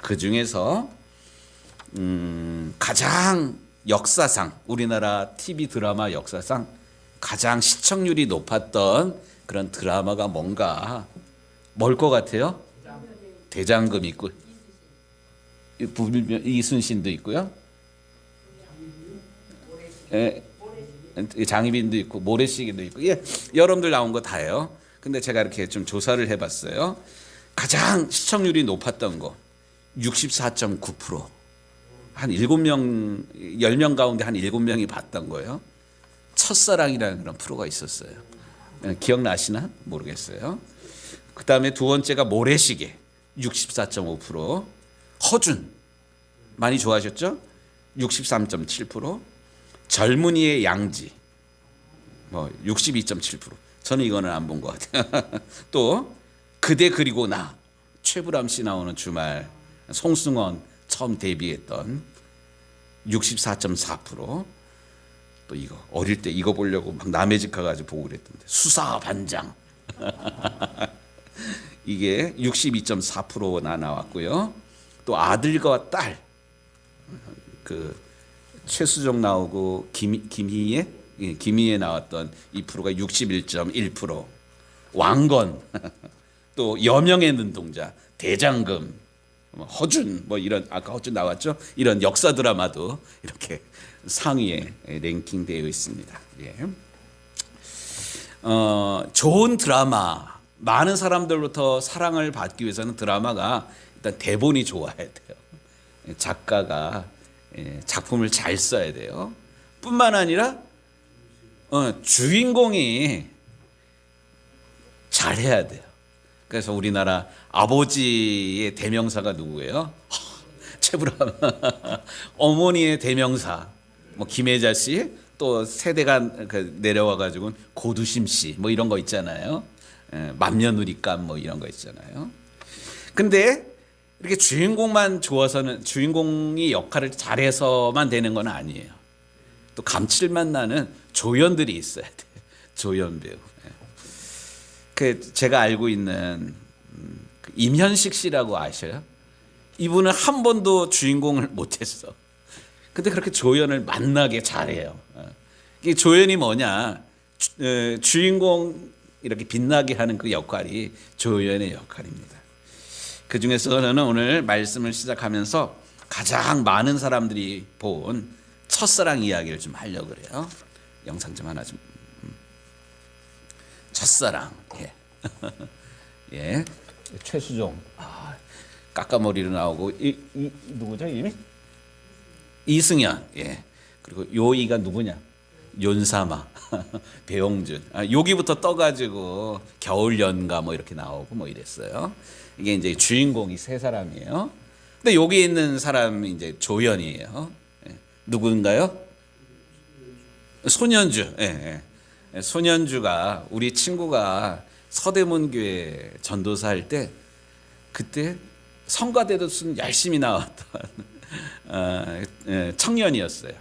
그 중에서 가장 역사상 우리나라 TV 드라마 역사상 가장 시청률이 높았던 그런 드라마가 뭔가 뭘 것 같아요? 대장금 있고 이순신도 있고요. 예, 장희빈도 있고 모래시계도 있고 예, 여러분들 나온 거 다예요. 근데 제가 이렇게 좀 조사를 해봤어요. 가장 시청률이 높았던 거 64.9%. 한 7명, 10명 가운데 한 7명이 봤던 거예요. 첫사랑이라는 그런 프로가 있었어요. 기억나시나? 모르겠어요. 그 다음에 두 번째가 모래시계 64.5%. 허준 많이 좋아하셨죠? 63.7%. 젊은이의 양지 뭐 62.7%. 저는 이거는 안 본 것 같아요. 또 그대 그리고 나 최불암 씨 나오는 주말 송승헌 처음 데뷔했던 64.4%. 또 이거 어릴 때 이거 보려고 막 남의 집 가가지고 보고 그랬던데 수사반장 이게 62.4%나 나왔고요. 또 아들과 딸 그 최수종 나오고 김희애 나왔던 이 프로가 61.1%. 왕건 또 여명의 눈동자 대장금 허준 뭐 이런 아까 허준 나왔죠. 이런 역사 드라마도 이렇게 상위에 랭킹되어 있습니다. 예. 좋은 드라마 많은 사람들로부터 사랑을 받기 위해서는 드라마가 일단 대본이 좋아야 돼요. 작가가 작품을 잘 써야 돼요. 뿐만 아니라 주인공이 잘해야 돼요. 그래서 우리나라 아버지의 대명사가 누구예요? 최불암. 어머니의 대명사 뭐 김혜자 씨, 또 세대가 내려와 가지고 고두심 씨 뭐 이런 거 있잖아요. 맏며느리감 뭐 이런 거 있잖아요. 근데 이렇게 주인공만 좋아서는 주인공이 역할을 잘해서만 되는 건 아니에요. 또 감칠맛 나는 조연들이 있어야 돼요. 조연 배우. 그 제가 알고 있는 임현식 씨라고 아셔요? 이분은 한 번도 주인공을 못했어. 근데 그렇게 조연을 만나게 잘해요. 이게 조연이 뭐냐? 주인공 이렇게 빛나게 하는 그 역할이 조연의 역할입니다. 그 중에서 저는 오늘 말씀을 시작하면서 가장 많은 사람들이 본 첫사랑 이야기를 좀 하려고 그래요. 영상 좀 하나 좀. 첫사랑. 예. 예. 최수종. 까까머리로 나오고 누구죠 이름이? 이승연. 예. 그리고 요이가 누구냐? 윤사마. 배용준. 여기부터 떠가지고 겨울연가 뭐 이렇게 나오고 뭐 이랬어요. 이게 이제 주인공이 세 사람이에요. 근데 여기 있는 사람이 이제 조연이에요. 예. 누군가요? 손현주. 예. 예. 손현주가 우리 친구가 서대문교회 전도사 할 때 그때 성가대도 순 열심히 나왔던 청년이었어요.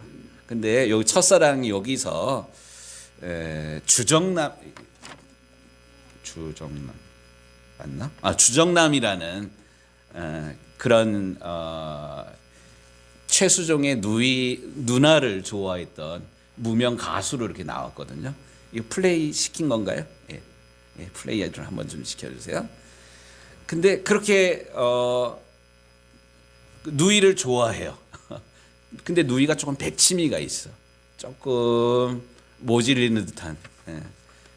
근데 여기 첫사랑이 여기서 주정남 맞나? 주정남이라는 그런 최수종의 누나를 좋아했던 무명 가수로 이렇게 나왔거든요. 이거 플레이 시킨 건가요? 예. 예, 플레이 좀 한번 좀 시켜주세요. 근데 그렇게 누이를 좋아해요. 근데 누이가 조금 백치미가 있어. 조금 모질리는 듯한. 예.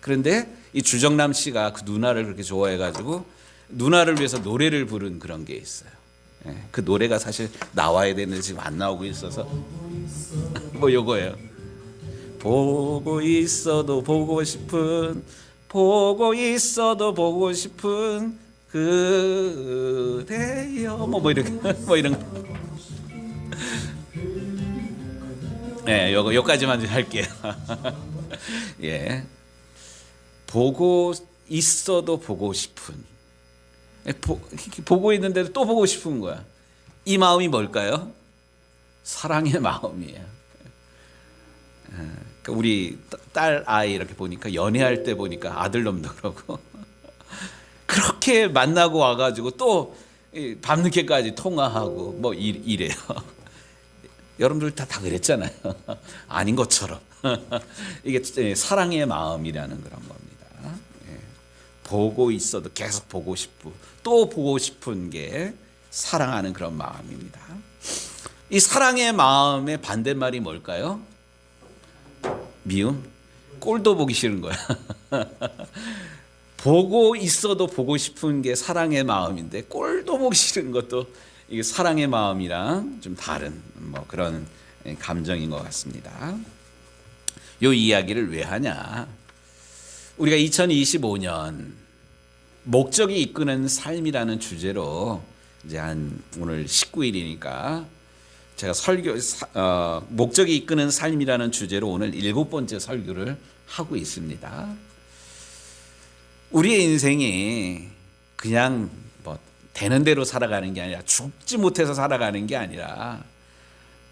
그런데 이 주정남 씨가 그 누나를 그렇게 좋아해가지고 누나를 위해서 노래를 부른 그런 게 있어요. 예. 그 노래가 사실 나와야 되는데 지금 안 나오고 있어서 뭐 요거예요. 보고 있어도 보고 싶은 그대여 뭐 이렇게 뭐 이런 거. 네, 요까지만 할게요. 예, 보고 있어도 보고 싶은, 보고 있는데도 또 보고 싶은 거야. 이 마음이 뭘까요? 사랑의 마음이에요. 우리 딸 아이 이렇게 보니까 연애할 때 보니까 아들놈도 그러고 그렇게 만나고 와가지고 또 밤늦게까지 통화하고 뭐 이래요. 여러분들 다 그랬잖아요. 아닌 것처럼. 이게 사랑의 마음이라는 그런 겁니다. 보고 있어도 계속 보고 싶고 또 보고 싶은 게 사랑하는 그런 마음입니다. 이 사랑의 마음의 반대말이 뭘까요? 미움? 꼴도 보기 싫은 거야. 보고 있어도 보고 싶은 게 사랑의 마음인데 꼴도 보기 싫은 것도 이게 사랑의 마음이랑 좀 다른 뭐 그런 감정인 것 같습니다. 이 이야기를 왜 하냐? 우리가 2025년 목적이 이끄는 삶이라는 주제로 이제 오늘 19일이니까 제가 목적이 이끄는 삶이라는 주제로 오늘 7번째 설교를 하고 있습니다. 우리의 인생이 그냥 뭐 되는 대로 살아가는 게 아니라 죽지 못해서 살아가는 게 아니라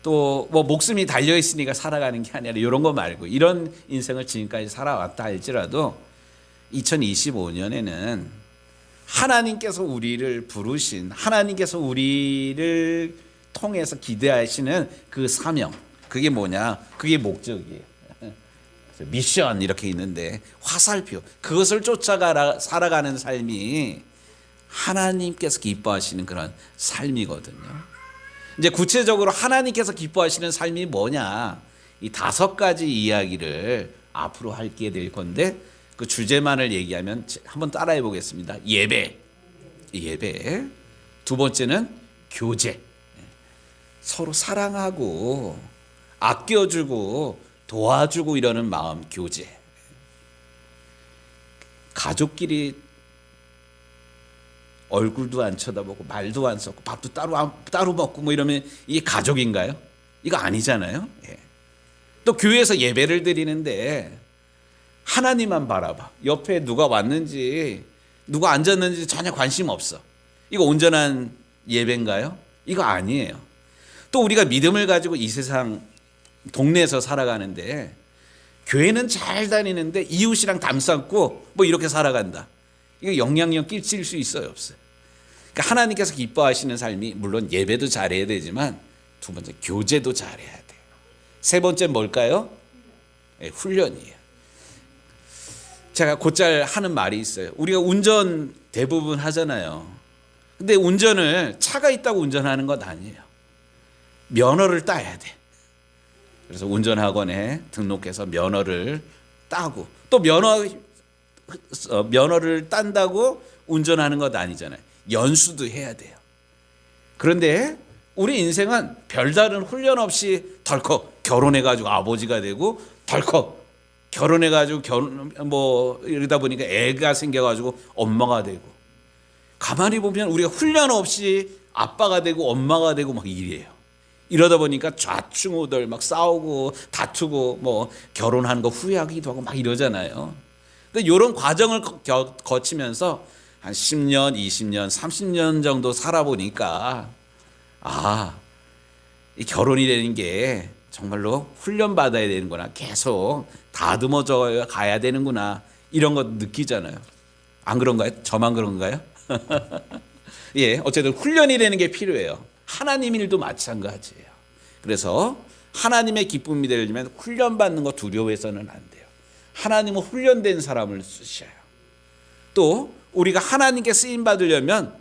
또 뭐 목숨이 달려 있으니까 살아가는 게 아니라 이런 거 말고 이런 인생을 지금까지 살아왔다 할지라도 2025년에는 하나님께서 우리를 부르신 하나님께서 우리를 통해서 기대하시는 그 사명 그게 뭐냐? 그게 목적이에요. 미션 이렇게 있는데 화살표 그것을 쫓아가 살아가는 삶이 하나님께서 기뻐하시는 그런 삶이거든요. 이제 구체적으로 하나님께서 기뻐하시는 삶이 뭐냐? 이 5가지 이야기를 앞으로 할게 될 건데 그 주제만을 얘기하면 한번 따라해 보겠습니다. 예배. 두 번째는 교제. 서로 사랑하고 아껴주고 도와주고 이러는 마음 교제. 가족끼리 얼굴도 안 쳐다보고 말도 안 섞고 밥도 따로 먹고 뭐 이러면 이게 가족인가요? 이거 아니잖아요. 또 교회에서 예배를 드리는데 하나님만 바라봐. 옆에 누가 왔는지 누가 앉았는지 전혀 관심 없어. 이거 온전한 예배인가요? 이거 아니에요. 또 우리가 믿음을 가지고 이 세상 동네에서 살아가는데 교회는 잘 다니는데 이웃이랑 담 쌓고 뭐 이렇게 살아간다. 이거 영향력 끼칠 수 있어요, 없어요? 그러니까 하나님께서 기뻐하시는 삶이 물론 예배도 잘해야 되지만 두 번째 교제도 잘해야 돼요. 세 번째 뭘까요? 훈련이에요. 제가 곧잘 하는 말이 있어요. 우리가 운전 대부분 하잖아요. 근데 운전을 차가 있다고 운전하는 것 아니에요. 면허를 따야 돼. 그래서 운전학원에 등록해서 면허를 따고 또 면허를 딴다고 운전하는 것 아니잖아요. 연수도 해야 돼요. 그런데 우리 인생은 별다른 훈련 없이 덜컥 결혼해가지고 아버지가 되고 덜컥 결혼해가지고 이러다 보니까 애가 생겨가지고 엄마가 되고 가만히 보면 우리가 훈련 없이 아빠가 되고 엄마가 되고 막 이래요. 이러다 보니까 좌충우돌 막 싸우고 다투고 뭐 결혼한 거 후회하기도 하고 막 이러잖아요. 근데 이런 과정을 거치면서 한 10년, 20년, 30년 정도 살아보니까 이 결혼이라는 게 정말로 훈련받아야 되는구나. 계속 다듬어져 가야 되는구나. 이런 거 느끼잖아요. 안 그런가요? 저만 그런가요? 예, 어쨌든 훈련이라는 게 필요해요. 하나님 일도 마찬가지예요. 그래서 하나님의 기쁨이 되려면 훈련받는 거 두려워해서는 안 돼요. 하나님은 훈련된 사람을 쓰셔요. 또 우리가 하나님께 쓰임 받으려면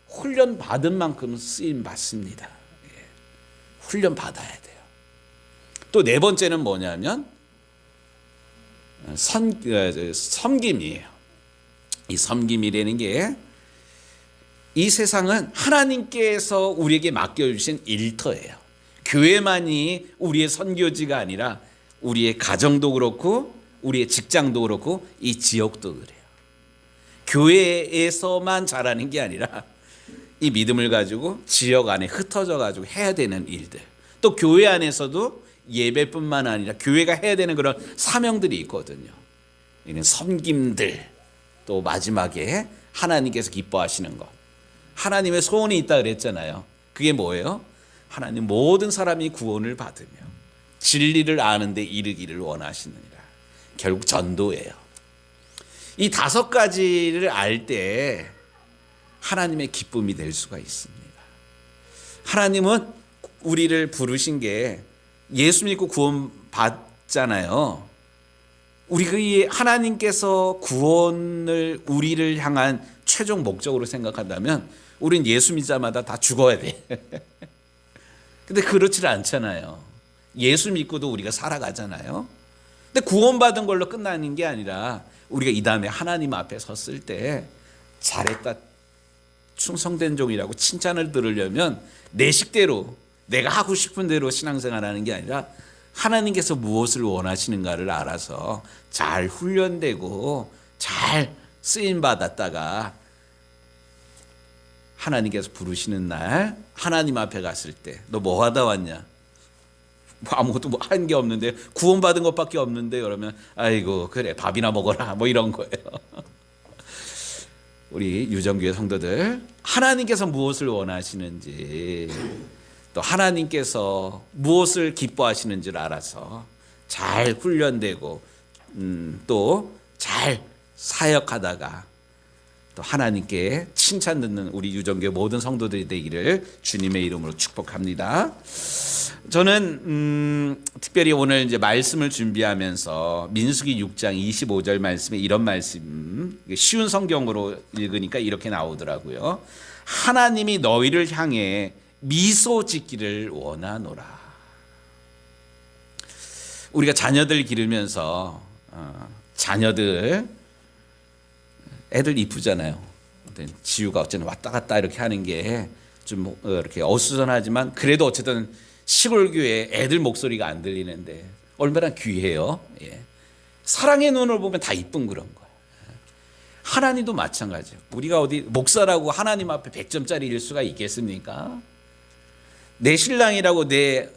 훈련 받은 만큼 쓰임 받습니다. 예. 훈련 받아야 돼요. 또 네 번째는 뭐냐면 섬김이에요. 이 섬김이라는 게 이 세상은 하나님께서 우리에게 맡겨주신 일터예요. 교회만이 우리의 선교지가 아니라 우리의 가정도 그렇고 우리의 직장도 그렇고 이 지역도 그래요. 교회에서만 자라는 게 아니라 이 믿음을 가지고 지역 안에 흩어져 가지고 해야 되는 일들, 또 교회 안에서도 예배뿐만 아니라 교회가 해야 되는 그런 사명들이 있거든요. 이는 섬김들, 또 마지막에 하나님께서 기뻐하시는 것, 하나님의 소원이 있다 그랬잖아요. 그게 뭐예요? 하나님 모든 사람이 구원을 받으며 진리를 아는 데 이르기를 원하시느니라. 결국 전도예요. 이 5가지를 알 때 하나님의 기쁨이 될 수가 있습니다. 하나님은 우리를 부르신 게 예수 믿고 구원 받잖아요. 우리 하나님께서 구원을 우리를 향한 최종 목적으로 생각한다면 우린 예수 믿자마다 다 죽어야 돼. 근데 그렇지 않잖아요. 예수 믿고도 우리가 살아가잖아요. 근데 구원받은 걸로 끝나는 게 아니라 우리가 이 다음에 하나님 앞에 섰을 때 잘했다, 충성된 종이라고 칭찬을 들으려면 내 식대로 내가 하고 싶은 대로 신앙생활하는 게 아니라 하나님께서 무엇을 원하시는가를 알아서 잘 훈련되고 잘 쓰임받았다가 하나님께서 부르시는 날 하나님 앞에 갔을 때 너 뭐 하다 왔냐? 뭐 아무것도 뭐 한 게 없는데 구원받은 것밖에 없는데 그러면 아이고 그래 밥이나 먹어라 뭐 이런 거예요. 우리 유정교회 성도들 하나님께서 무엇을 원하시는지 또 하나님께서 무엇을 기뻐하시는지를 알아서 잘 훈련되고 또 잘 사역하다가 또 하나님께 칭찬 듣는 우리 유정교회 모든 성도들이 되기를 주님의 이름으로 축복합니다. 저는 특별히 오늘 이제 말씀을 준비하면서 민수기 6장 25절 말씀에 이런 말씀, 쉬운 성경으로 읽으니까 이렇게 나오더라고요. 하나님이 너희를 향해 미소 짓기를 원하노라. 우리가 자녀들 기르면서 자녀들 애들 이쁘잖아요. 지우가 어쨌든 왔다 갔다 이렇게 하는 게 좀 이렇게 어수선하지만 그래도 어쨌든 시골 교회 애들 목소리가 안 들리는데 얼마나 귀해요. 예. 사랑의 눈을 보면 다 이쁜 그런 거예요. 하나님도 마찬가지예요. 우리가 어디 목사라고 하나님 앞에 100점짜리일 수가 있겠습니까? 내 신랑이라고 내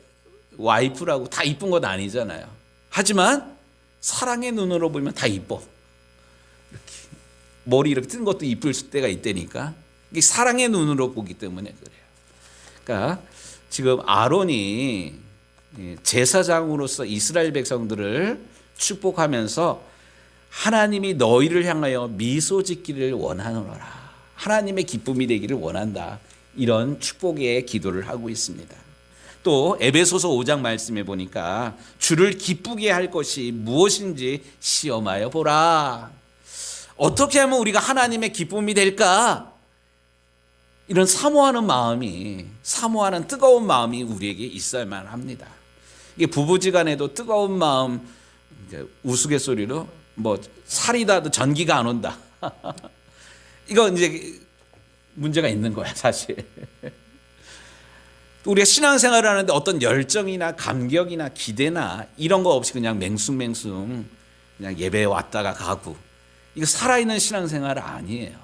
와이프라고 다 이쁜 건 아니잖아요. 하지만 사랑의 눈으로 보면 다 이뻐. 이렇게 머리 이렇게 뜬 것도 이쁠 때가 있다니까. 이게 사랑의 눈으로 보기 때문에 그래요. 그러니까 지금 아론이 제사장으로서 이스라엘 백성들을 축복하면서 하나님이 너희를 향하여 미소 짓기를 원하노라. 하나님의 기쁨이 되기를 원한다. 이런 축복의 기도를 하고 있습니다. 또 에베소서 5장 말씀에 보니까 주를 기쁘게 할 것이 무엇인지 시험하여 보라. 어떻게 하면 우리가 하나님의 기쁨이 될까? 이런 사모하는 마음이, 사모하는 뜨거운 마음이 우리에게 있어야만 합니다. 이게 부부지간에도 뜨거운 마음, 우스갯소리로 뭐 살이 닿아도 전기가 안 온다. 이거 이제 문제가 있는 거야 사실. 우리가 신앙생활을 하는데 어떤 열정이나 감격이나 기대나 이런 거 없이 그냥 맹숭맹숭 그냥 예배에 왔다가 가고, 이거 살아있는 신앙생활 아니에요.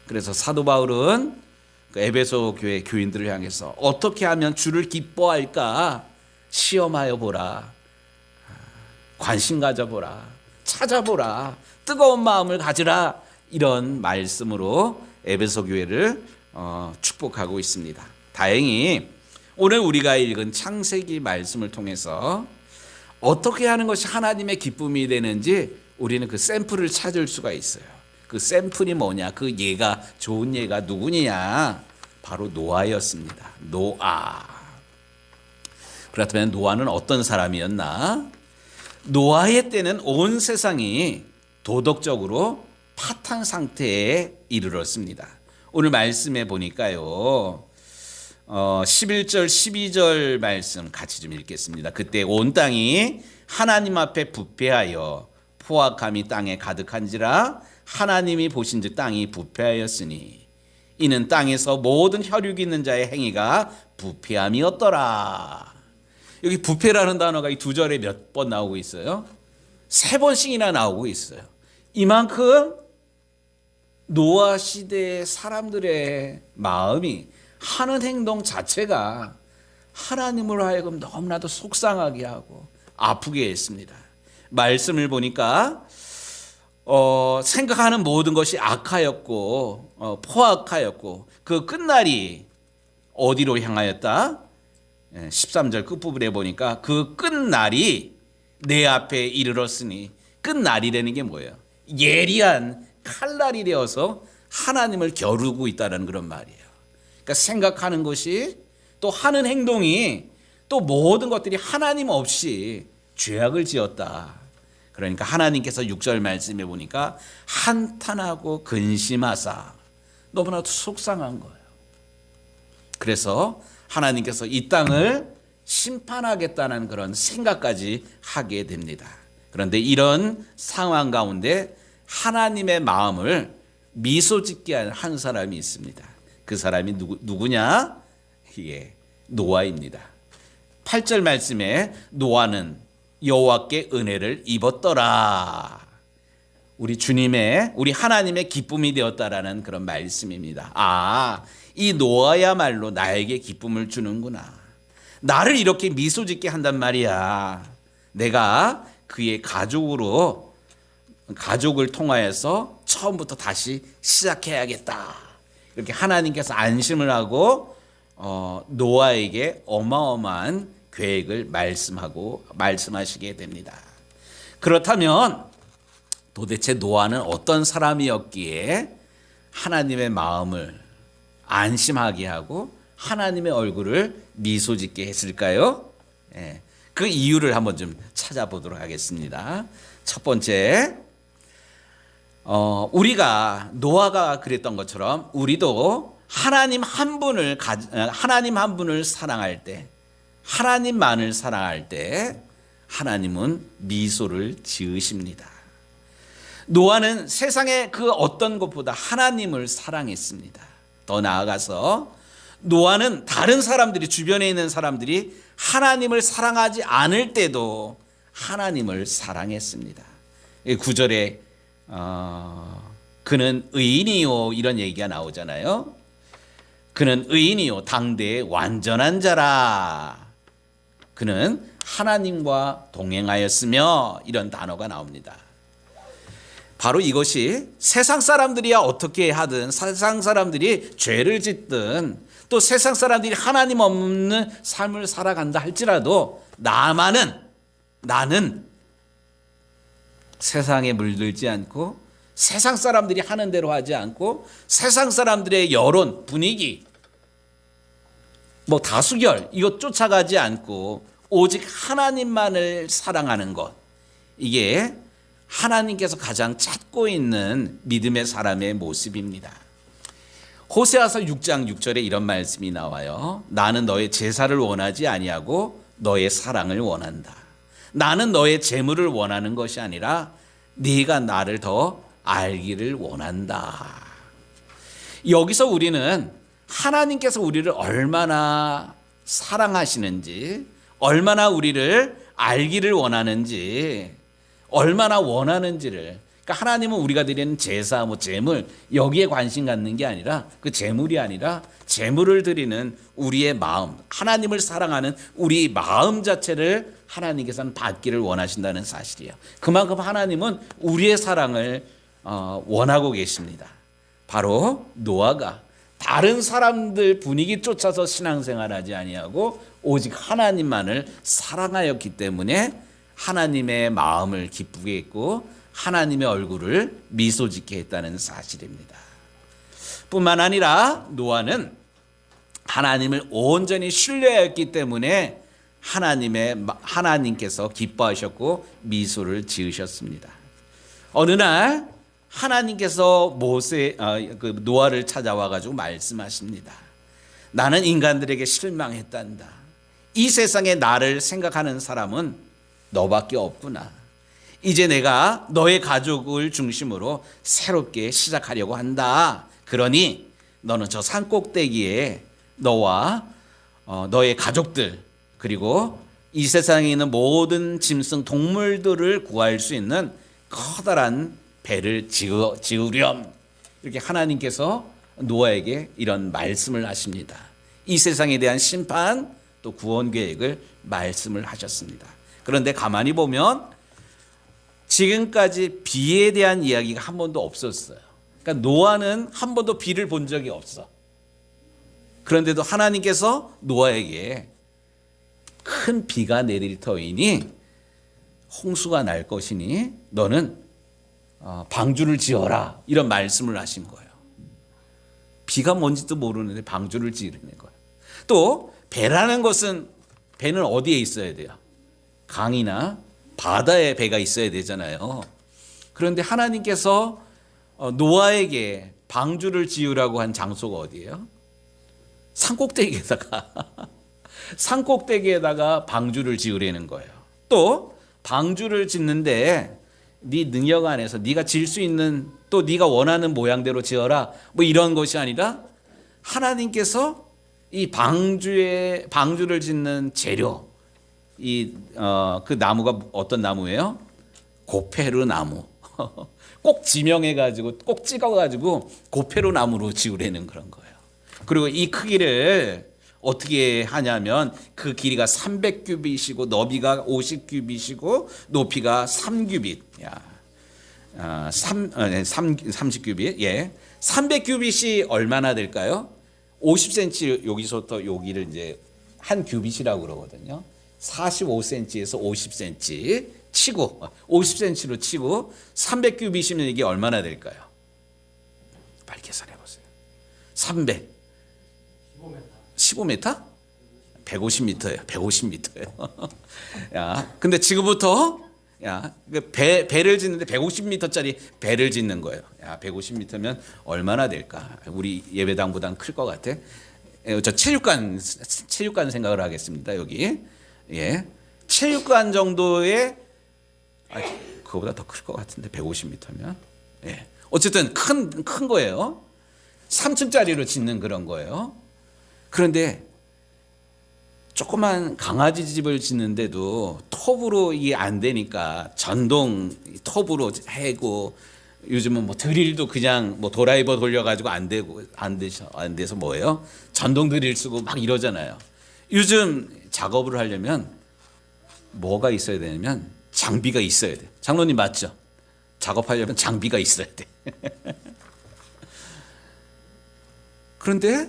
그래서 사도 바울은 그 에베소 교회 교인들을 향해서 어떻게 하면 주를 기뻐할까 시험하여 보라, 관심 가져보라, 찾아보라, 뜨거운 마음을 가지라, 이런 말씀으로 에베소 교회를 축복하고 있습니다. 다행히 오늘 우리가 읽은 창세기 말씀을 통해서 어떻게 하는 것이 하나님의 기쁨이 되는지 우리는 그 샘플을 찾을 수가 있어요. 그 샘플이 뭐냐? 그 예가, 좋은 예가 누구냐? 바로 노아였습니다. 노아. 그렇다면 노아는 어떤 사람이었나? 노아의 때는 온 세상이 도덕적으로 파탄 상태에 이르렀습니다. 오늘 말씀에 보니까요, 11절 12절 말씀 같이 좀 읽겠습니다. 그때 온 땅이 하나님 앞에 부패하여 포악함이 땅에 가득한지라 하나님이 보신즉 땅이 부패하였으니 이는 땅에서 모든 혈육 있는 자의 행위가 부패함이었더라. 여기 부패라는 단어가 이 두 절에 몇 번 나오고 있어요? 3번씩이나 나오고 있어요. 이만큼 노아 시대의 사람들의 마음이, 하는 행동 자체가 하나님을 하여금 너무나도 속상하게 하고 아프게 했습니다. 말씀을 보니까 생각하는 모든 것이 악하였고 포악하였고 그 끝날이 어디로 향하였다? 13절 끝부분에 보니까 그 끝날이 내 앞에 이르렀으니, 끝날이라는 게 뭐예요? 예리한 칼날이 되어서 하나님을 겨루고 있다는 그런 말이에요. 그러니까 생각하는 것이 또 하는 행동이 또 모든 것들이 하나님 없이 죄악을 지었다. 그러니까 하나님께서 6절 말씀해 보니까 한탄하고 근심하사 너무나도 속상한 거예요. 그래서 하나님께서 이 땅을 심판하겠다는 그런 생각까지 하게 됩니다. 그런데 이런 상황 가운데 하나님의 마음을 미소 짓게 한 사람이 있습니다. 그 사람이 누구냐? 예, 노아입니다. 8절 말씀에 노아는 여호와께 은혜를 입었더라. 우리 하나님의 기쁨이 되었다라는 그런 말씀입니다. 아, 이 노아야말로 나에게 기쁨을 주는구나. 나를 이렇게 미소 짓게 한단 말이야. 내가 그의 가족을 통하여서 처음부터 다시 시작해야겠다. 이렇게 하나님께서 안심을 하고 노아에게 어마어마한 계획을 말씀하시게 됩니다. 그렇다면 도대체 노아는 어떤 사람이었기에 하나님의 마음을 안심하게 하고 하나님의 얼굴을 미소 짓게 했을까요? 예, 그 이유를 한번 좀 찾아보도록 하겠습니다. 첫 번째, 우리가 노아가 그랬던 것처럼 우리도 하나님 한 분을 사랑할 때, 하나님만을 사랑할 때 하나님은 미소를 지으십니다. 노아는 세상의 그 어떤 것보다 하나님을 사랑했습니다. 더 나아가서 노아는 다른 사람들이, 주변에 있는 사람들이 하나님을 사랑하지 않을 때도 하나님을 사랑했습니다. 9절에 그는 의인이요 이런 얘기가 나오잖아요. 그는 의인이요 당대의 완전한 자라. 그는 하나님과 동행하였으며 이런 단어가 나옵니다. 바로 이것이 세상 사람들이야 어떻게 하든, 세상 사람들이 죄를 짓든, 또 세상 사람들이 하나님 없는 삶을 살아간다 할지라도 나는 세상에 물들지 않고 세상 사람들이 하는 대로 하지 않고 세상 사람들의 여론, 분위기, 다수결 이것 쫓아가지 않고 오직 하나님만을 사랑하는 것, 이게 하나님께서 가장 찾고 있는 믿음의 사람의 모습입니다. 호세아서 6장 6절에 이런 말씀이 나와요. 나는 너의 제사를 원하지 아니하고 너의 사랑을 원한다. 나는 너의 재물을 원하는 것이 아니라 네가 나를 더 알기를 원한다. 여기서 우리는 하나님께서 우리를 얼마나 사랑하시는지, 얼마나 우리를 알기를 원하는지, 얼마나 원하는지를, 그러니까 하나님은 우리가 드리는 제사, 제물 여기에 관심 갖는 게 아니라, 그 제물이 아니라 제물을 드리는 우리의 마음, 하나님을 사랑하는 우리 마음 자체를 하나님께서는 받기를 원하신다는 사실이에요. 그만큼 하나님은 우리의 사랑을 원하고 계십니다. 바로 노아가 다른 사람들 분위기 쫓아서 신앙생활하지 아니하고 오직 하나님만을 사랑하였기 때문에 하나님의 마음을 기쁘게 했고 하나님의 얼굴을 미소 짓게 했다는 사실입니다. 뿐만 아니라 노아는 하나님을 온전히 신뢰하였기 때문에 하나님께서 기뻐하셨고 미소를 지으셨습니다. 어느 날 하나님께서 노아를 찾아와 가지고 말씀하십니다. 나는 인간들에게 실망했단다. 이 세상에 나를 생각하는 사람은 너밖에 없구나. 이제 내가 너의 가족을 중심으로 새롭게 시작하려고 한다. 그러니 너는 저 산 꼭대기에 너와 너의 가족들, 그리고 이 세상에 있는 모든 짐승 동물들을 구할 수 있는 커다란 배를 지으렴. 이렇게 하나님께서 노아에게 이런 말씀을 하십니다. 이 세상에 대한 심판 또 구원 계획을 말씀을 하셨습니다. 그런데 가만히 보면 지금까지 비에 대한 이야기가 한 번도 없었어요. 그러니까 노아는 한 번도 비를 본 적이 없어. 그런데도 하나님께서 노아에게 큰 비가 내릴 터이니 홍수가 날 것이니 너는 방주를 지어라, 이런 말씀을 하신 거예요. 비가 뭔지도 모르는데 방주를 지으려는 거예요. 또 배라는 것은, 배는 어디에 있어야 돼요? 강이나 바다에 배가 있어야 되잖아요. 그런데 하나님께서 노아에게 방주를 지으라고 한 장소가 어디예요? 산꼭대기에다가 산꼭대기에다가 방주를 지으려는 거예요. 또 방주를 짓는데 네 능력 안에서 네가 지을 수 있는, 또 네가 원하는 모양대로 지어라, 뭐 이런 것이 아니라 하나님께서 이 방주를 짓는 재료, 그 나무가 어떤 나무예요? 고페르 나무. 꼭 지명해가지고 꼭 찍어가지고 고페르 나무로 지으려는 그런 거예요. 그리고 이 크기를 어떻게 하냐면 그 길이가 300규빗이고 너비가 50규빗이고 높이가 3규빗. 30규빗. 예. 300규빗이 얼마나 될까요? 50cm, 여기서부터 여기를 이제 한 규빗이라고 그러거든요. 45cm에서 50cm 치고 50cm로 치고 300규빗이면 이게 얼마나 될까요? 빨리 계산해 보세요. 300 15m? 150m예요. 150m예요. 야, 근데 지금부터 배를 짓는데 150m짜리 배를 짓는 거예요. 야, 150m면 얼마나 될까? 우리 예배당보다는 클 것 같아. 저 체육관 생각을 하겠습니다. 여기. 예. 체육관 정도의, 그거보다 더 클 것 같은데 150m면. 예. 어쨌든 큰 거예요. 3층짜리로 짓는 그런 거예요. 그런데 조그만 강아지 집을 짓는데도 톱으로 이게 안 되니까 전동 톱으로 해고, 요즘은 뭐 드릴도 그냥 뭐 드라이버 돌려가지고 안 돼서 뭐예요? 전동 드릴 쓰고 막 이러잖아요. 요즘 작업을 하려면 뭐가 있어야 되냐면 장비가 있어야 돼. 장로님 맞죠? 작업하려면 장비가 있어야 돼. 그런데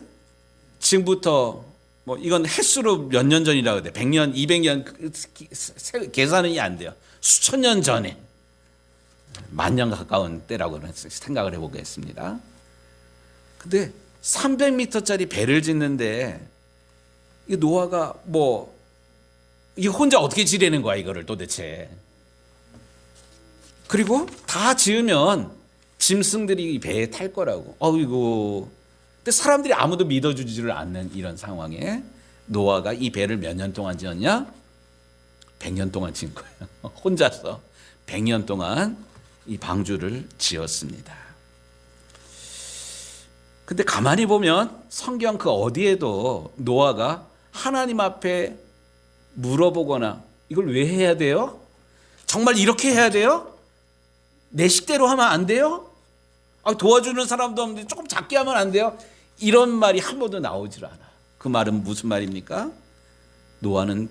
지금부터 뭐 이건 횟수로 몇 년 전이라고 돼. 100년, 200년 계산이 안 돼요. 수천 년 전에, 만 년 가까운 때라고 생각을 해보겠습니다. 근데 300m짜리 배를 짓는데 이 노아가 이 혼자 어떻게 지내는 거야 이거를 도대체. 그리고 다 지으면 짐승들이 이 배에 탈 거라고. 어이구. 근데 사람들이 아무도 믿어주지를 않는 이런 상황에 노아가 이 배를 몇 년 동안 지었냐? 100년 동안 지은 거예요. 혼자서 100년 동안 이 방주를 지었습니다. 근데 가만히 보면 성경 그 어디에도 노아가 하나님 앞에 물어보거나 이걸 왜 해야 돼요? 정말 이렇게 해야 돼요? 내 식대로 하면 안 돼요? 도와주는 사람도 없는데 조금 작게 하면 안 돼요? 이런 말이 한 번도 나오질 않아. 그 말은 무슨 말입니까? 노아는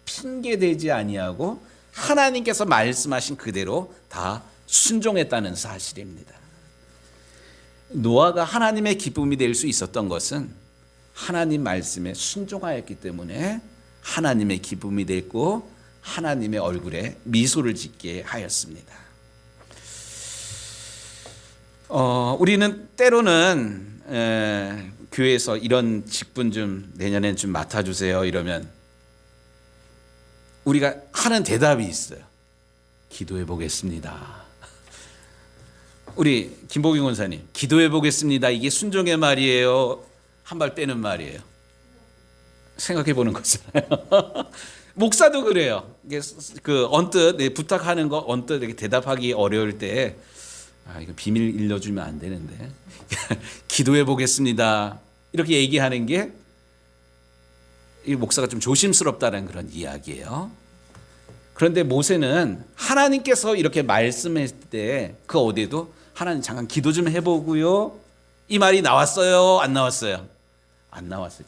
핑계대지 아니하고 하나님께서 말씀하신 그대로 다 순종했다는 사실입니다. 노아가 하나님의 기쁨이 될 수 있었던 것은 하나님 말씀에 순종하였기 때문에 하나님의 기쁨이 됐고 하나님의 얼굴에 미소를 짓게 하였습니다. 우리는 때로는 교회에서 이런 직분 좀 내년엔 좀 맡아주세요 이러면 우리가 하는 대답이 있어요. 기도해 보겠습니다. 우리 김보경 권사님, 기도해 보겠습니다. 이게 순종의 말이에요? 한 발 빼는 말이에요? 생각해 보는 거잖아요. 목사도 그래요. 언뜻 부탁하는 거 언뜻 이렇게 대답하기 어려울 때 이거 비밀 일러주면 안 되는데 기도해 보겠습니다. 이렇게 얘기하는 게 이 목사가 좀 조심스럽다는 그런 이야기예요. 그런데 모세는 하나님께서 이렇게 말씀했을 때 그 어디에도 하나님 잠깐 기도 좀 해보고요. 이 말이 나왔어요? 안 나왔어요? 안 나왔어요.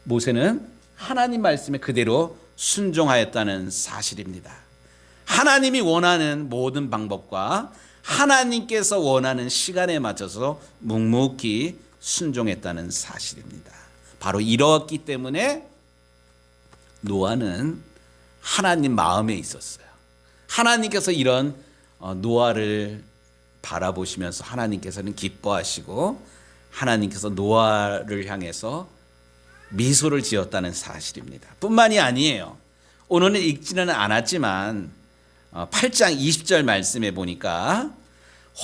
모세는 하나님 말씀에 그대로 순종하였다는 사실입니다. 하나님이 원하는 모든 방법과 하나님께서 원하는 시간에 맞춰서 묵묵히 순종했다는 사실입니다. 바로 이렇기 때문에 노아는 하나님 마음에 있었어요. 하나님께서 이런 노아를 바라보시면서 하나님께서는 기뻐하시고 하나님께서 노아를 향해서 미소를 지었다는 사실입니다. 뿐만이 아니에요. 오늘은 읽지는 않았지만 8장 20절 말씀에 보니까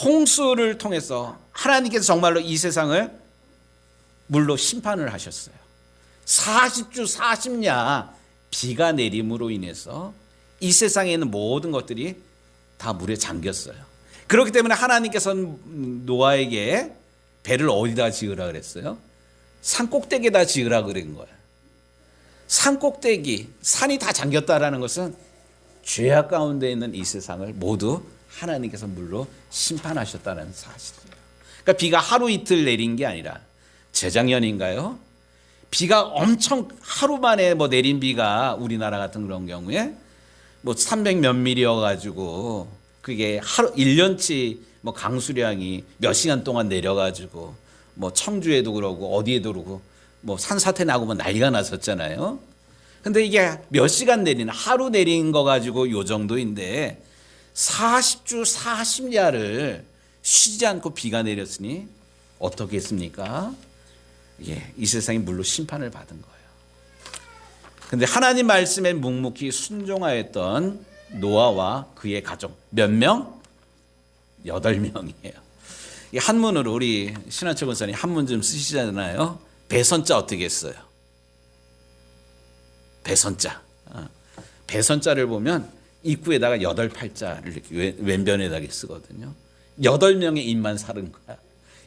홍수를 통해서 하나님께서 정말로 이 세상을 물로 심판을 하셨어요. 40주 40야 비가 내림으로 인해서 이 세상에 있는 모든 것들이 다 물에 잠겼어요. 그렇기 때문에 하나님께서는 노아에게 배를 어디다 지으라 그랬어요? 산 꼭대기에다 지으라 그런 거예요. 산 꼭대기, 산이 다 잠겼다라는 것은 죄악 가운데 있는 이 세상을 모두 하나님께서 물로 심판하셨다는 사실이에요. 그러니까 비가 하루 이틀 내린 게 아니라 재작년인가요? 비가 엄청 하루 만에 내린 비가 우리나라 같은 그런 경우에 300 몇 밀리여 가지고 그게 하루 1년치 강수량이 몇 시간 동안 내려 가지고 청주에도 그러고 어디에도 그러고 산사태 나고 난리가 났었잖아요. 근데 이게 몇 시간 내린 하루 내린 거 가지고 요 정도인데 40주 40야를 쉬지 않고 비가 내렸으니 어떻겠습니까? 이 세상이 물로 심판을 받은 거예요. 근데 하나님 말씀에 묵묵히 순종하였던 노아와 그의 가족 몇 명? 8명이에요. 이 한문으로 우리 신한철 권사님 한문 좀 쓰시잖아요. 배선자 어떻게 했어요? 배선자. 배선자를 보면 입구에다가 8팔자를 이렇게 왼변에다가 쓰거든요. 8명의 입만 살은 거야.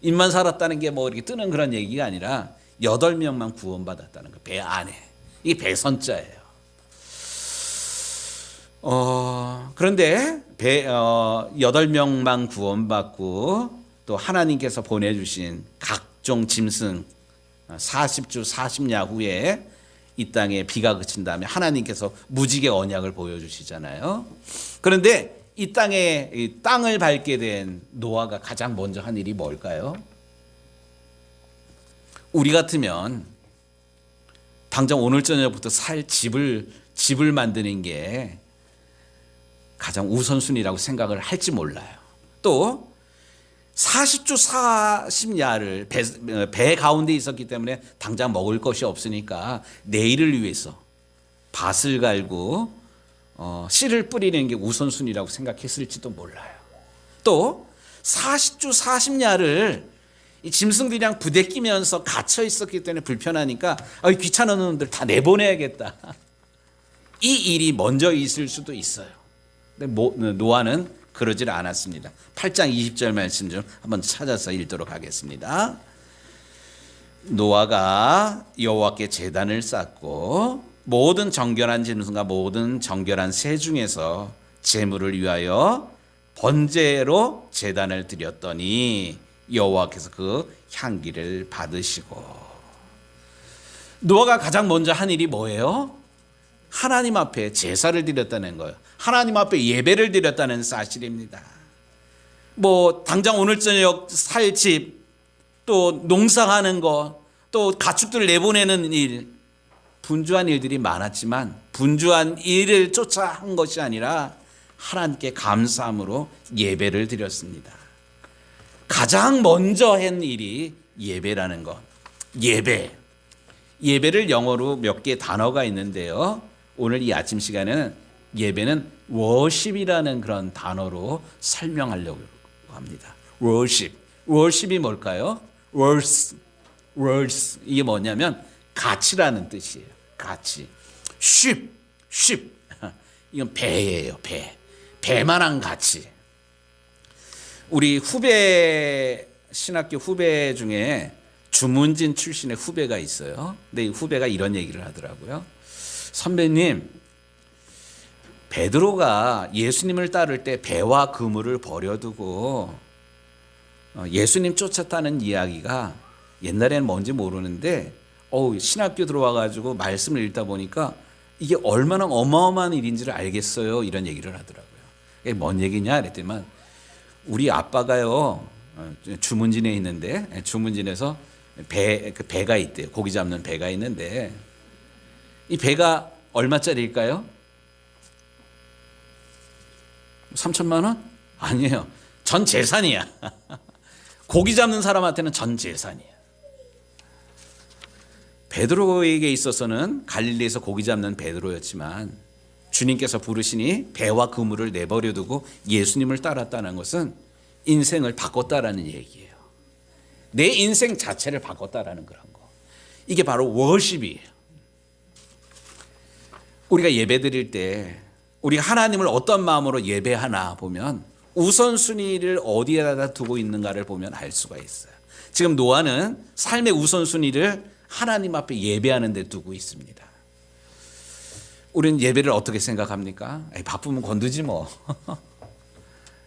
입만 살았다는 게 이렇게 뜨는 그런 얘기가 아니라 8명만 구원받았다는 거. 배 안에. 이게 배선자예요. 그런데 8명만 구원받고 또 하나님께서 보내주신 각종 짐승 40주 40야 후에 이 땅에 비가 그친 다음에 하나님께서 무지개 언약을 보여주시잖아요. 그런데 이 땅을 밟게 된 노아가 가장 먼저 한 일이 뭘까요? 우리 같으면 당장 오늘 저녁부터 살 집을 만드는 게 가장 우선순위라고 생각을 할지 몰라요. 또 40주 40야를 배 가운데 있었기 때문에 당장 먹을 것이 없으니까 내일을 위해서 밭을 갈고 씨를 뿌리는 게 우선순위라고 생각했을지도 몰라요. 또 40주 40야를 이 짐승들이랑 부대끼면서 갇혀 있었기 때문에 불편하니까 귀찮은 놈들 다 내보내야겠다. 이 일이 먼저 있을 수도 있어요. 근데 노아는 그러질 않았습니다. 8장 20절 말씀 좀 한번 찾아서 읽도록 하겠습니다. 노아가 여호와께 제단을 쌓고 모든 정결한 짐승과 모든 정결한 새 중에서 제물을 위하여 번제로 제단을 드렸더니 여호와께서 그 향기를 받으시고. 노아가 가장 먼저 한 일이 뭐예요? 하나님 앞에 제사를 드렸다는 거예요. 하나님 앞에 예배를 드렸다는 사실입니다. 당장 오늘 저녁 살 집, 또 농사하는 거, 또 가축들 내보내는 일, 분주한 일들이 많았지만 분주한 일을 쫓아 한 것이 아니라 하나님께 감사함으로 예배를 드렸습니다. 가장 먼저 한 일이 예배라는 것. 예배를 영어로 몇 개 단어가 있는데요. 오늘 이 아침 시간에는 예배는 worship이라는 그런 단어로 설명하려고 합니다. worship이 뭘까요? words. 이게 뭐냐면 가치라는 뜻이에요. 가치. ship. 이건 배예요. 배만한 가치. 우리 신학교 후배 중에 주문진 출신의 후배가 있어요. 근데 이 후배가 이런 얘기를 하더라고요. 선배님, 베드로가 예수님을 따를 때 배와 그물을 버려두고 예수님 쫓았다는 이야기가 옛날에는 뭔지 모르는데 신학교 들어와가지고 말씀을 읽다 보니까 이게 얼마나 어마어마한 일인지를 알겠어요. 이런 얘기를 하더라고요. 이게 뭔 얘기냐 그랬더니 우리 아빠가요 주문진에 있는데 주문진에서 배가 있대요. 고기 잡는 배가 있는데 이 배가 얼마짜리일까요? 3천만 원? 아니에요. 전 재산이야. 고기 잡는 사람한테는 전 재산이야. 베드로에게 있어서는 갈릴리에서 고기 잡는 베드로였지만 주님께서 부르시니 배와 그물을 내버려 두고 예수님을 따랐다는 것은 인생을 바꿨다라는 얘기예요. 내 인생 자체를 바꿨다라는 그런 거. 이게 바로 워십이에요. 우리가 예배 드릴 때 우리가 하나님을 어떤 마음으로 예배하나 보면 우선순위를 어디에다 두고 있는가를 보면 알 수가 있어요. 지금 노아는 삶의 우선순위를 하나님 앞에 예배하는 데 두고 있습니다. 우리는 예배를 어떻게 생각합니까? 바쁘면 건드지 뭐.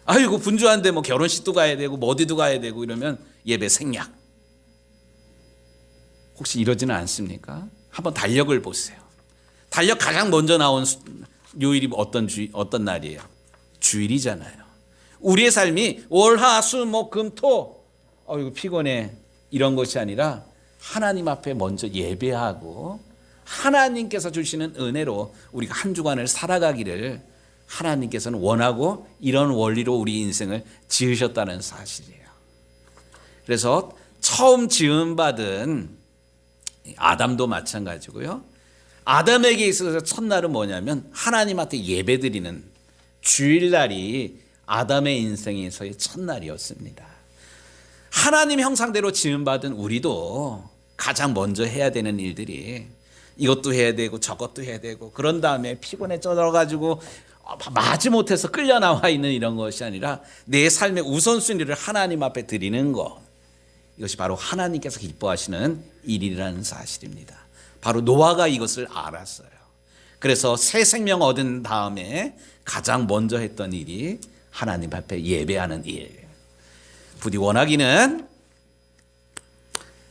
아이고 분주한데 뭐 결혼식도 가야 되고 뭐 어디도 가야 되고 이러면 예배 생략. 혹시 이러지는 않습니까? 한번 달력을 보세요. 달력 가장 먼저 나온 요일이 어떤 날이에요? 주일이잖아요. 우리의 삶이 월, 화, 수, 목, 금, 토 이거 피곤해 이런 것이 아니라 하나님 앞에 먼저 예배하고 하나님께서 주시는 은혜로 우리가 한 주간을 살아가기를 하나님께서는 원하고 이런 원리로 우리 인생을 지으셨다는 사실이에요. 그래서 처음 지음받은 아담도 마찬가지고요. 아담에게 있어서 첫날은 뭐냐면 하나님 앞에 예배드리는 주일날이 아담의 인생에서의 첫날이었습니다. 하나님 형상대로 지음받은 우리도 가장 먼저 해야 되는 일들이 이것도 해야 되고 저것도 해야 되고 그런 다음에 피곤해 쩔어가지고 마지못해서 끌려 나와 있는 이런 것이 아니라 내 삶의 우선순위를 하나님 앞에 드리는 것, 이것이 바로 하나님께서 기뻐하시는 일이라는 사실입니다. 바로 노아가 이것을 알았어요. 그래서 새 생명 얻은 다음에 가장 먼저 했던 일이 하나님 앞에 예배하는 일. 부디 원하기는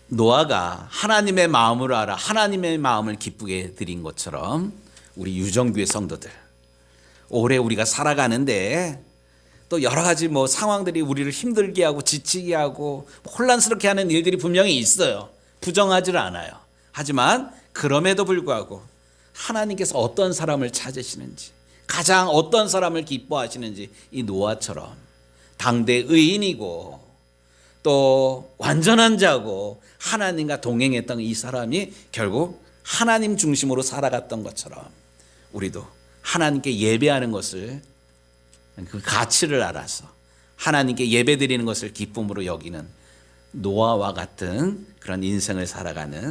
노아가 하나님의 마음을 알아 하나님의 마음을 기쁘게 드린 것처럼 우리 유정교회 성도들 올해 우리가 살아가는데 또 여러 가지 뭐 상황들이 우리를 힘들게 하고 지치게 하고 혼란스럽게 하는 일들이 분명히 있어요. 부정하지를 않아요. 하지만 그럼에도 불구하고 하나님께서 어떤 사람을 찾으시는지 가장 어떤 사람을 기뻐하시는지 이 노아처럼 당대 의인이고 또 완전한 자고 하나님과 동행했던 이 사람이 결국 하나님 중심으로 살아갔던 것처럼 우리도 하나님께 예배하는 것을 그 가치를 알아서 하나님께 예배드리는 것을 기쁨으로 여기는 노아와 같은 그런 인생을 살아가는